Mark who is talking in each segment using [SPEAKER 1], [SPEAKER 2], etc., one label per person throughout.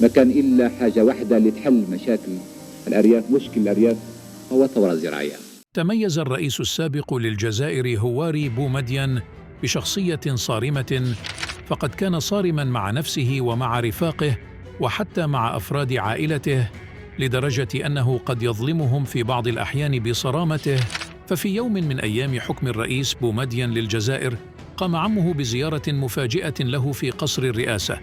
[SPEAKER 1] ما كان إلا حاجة واحدة لتحل مشاكل الأرياف، مشكل الأرياف هو الثورة الزراعية.
[SPEAKER 2] تميز الرئيس السابق للجزائر هواري بومدين بشخصية صارمة، فقد كان صارماً مع نفسه ومع رفاقه وحتى مع أفراد عائلته، لدرجة أنه قد يظلمهم في بعض الأحيان بصرامته. ففي يوم من أيام حكم الرئيس بومدين للجزائر، قام عمه بزيارة مفاجئة له في قصر الرئاسة،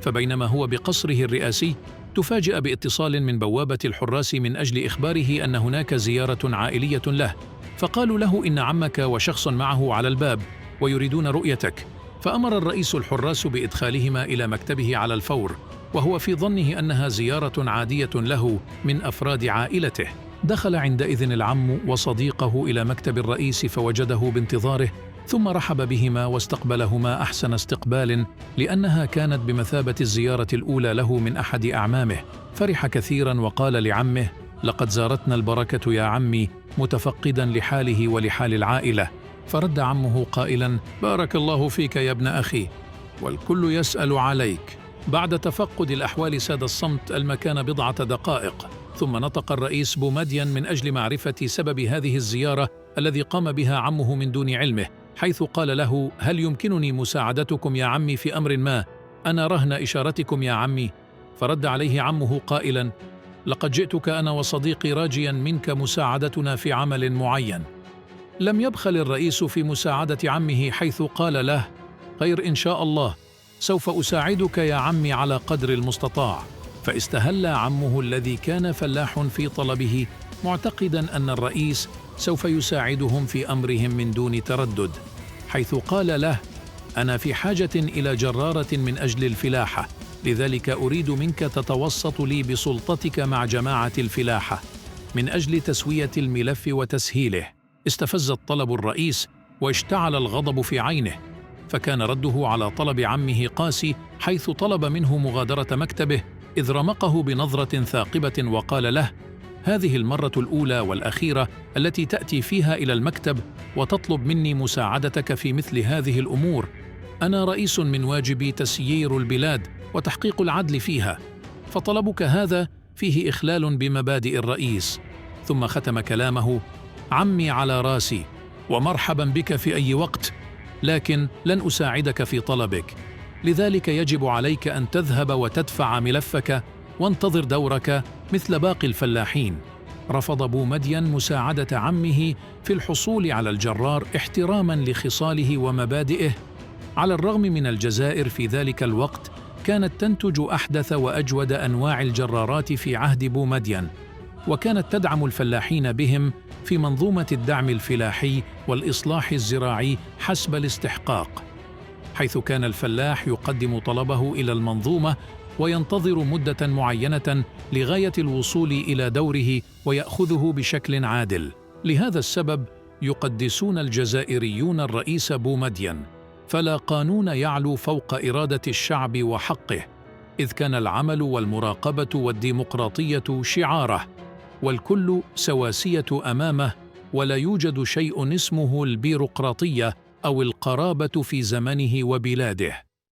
[SPEAKER 2] فبينما هو بقصره الرئاسي تفاجأ باتصال من بوابة الحراس من أجل إخباره أن هناك زيارة عائلية له، فقالوا له إن عمك وشخص معه على الباب ويريدون رؤيتك، فأمر الرئيس الحراس بإدخالهما إلى مكتبه على الفور، وهو في ظنه أنها زيارة عادية له من أفراد عائلته. دخل عندئذ العم وصديقه إلى مكتب الرئيس فوجده بانتظاره، ثم رحب بهما واستقبلهما أحسن استقبال، لأنها كانت بمثابة الزيارة الأولى له من أحد أعمامه. فرح كثيرا وقال لعمه: لقد زارتنا البركة يا عمي، متفقدا لحاله ولحال العائلة. فرد عمه قائلا: بارك الله فيك يا ابن أخي، والكل يسأل عليك. بعد تفقد الأحوال ساد الصمت المكان بضعة دقائق، ثم نطق الرئيس بومدين من أجل معرفة سبب هذه الزيارة الذي قام بها عمه من دون علمه، حيث قال له: هل يمكنني مساعدتكم يا عمي في أمر ما؟ أنا رهن إشارتكم يا عمي. فرد عليه عمه قائلا: لقد جئتك أنا وصديقي راجيا منك مساعدتنا في عمل معين. لم يبخل الرئيس في مساعدة عمه، حيث قال له: خير إن شاء الله، سوف أساعدك يا عمي على قدر المستطاع. فاستهل عمه الذي كان فلاح في طلبه، معتقدا أن الرئيس سوف يساعدهم في أمرهم من دون تردد، حيث قال له: أنا في حاجة إلى جرارة من أجل الفلاحة، لذلك أريد منك تتوسط لي بسلطتك مع جماعة الفلاحة من أجل تسوية الملف وتسهيله. استفز الطلب الرئيس واشتعل الغضب في عينه، فكان رده على طلب عمه قاسي، حيث طلب منه مغادرة مكتبه، إذ رمقه بنظرة ثاقبة وقال له: هذه المرة الأولى والأخيرة التي تأتي فيها إلى المكتب وتطلب مني مساعدتك في مثل هذه الأمور. أنا رئيس من واجبي تسيير البلاد وتحقيق العدل فيها، فطلبك هذا فيه إخلال بمبادئ الرئيس. ثم ختم كلامه: عمي على راسي، ومرحبا بك في أي وقت، لكن لن أساعدك في طلبك، لذلك يجب عليك أن تذهب وتدفع ملفك وانتظر دورك مثل باقي الفلاحين. رفض بومدين مساعدة عمه في الحصول على الجرار احتراما لخصاله ومبادئه، على الرغم من الجزائر في ذلك الوقت كانت تنتج أحدث وأجود أنواع الجرارات في عهد بومدين، وكانت تدعم الفلاحين بهم في منظومة الدعم الفلاحي والإصلاح الزراعي حسب الاستحقاق، حيث كان الفلاح يقدم طلبه إلى المنظومة وينتظر مدة معينة لغاية الوصول إلى دوره ويأخذه بشكل عادل. لهذا السبب يقدسون الجزائريون الرئيس بومدين، فلا قانون يعلو فوق إرادة الشعب وحقه، إذ كان العمل والمراقبة والديمقراطية شعاره، والكل سواسية أمامه، ولا يوجد شيء اسمه البيروقراطية أو القرابة في زمنه وبلاده.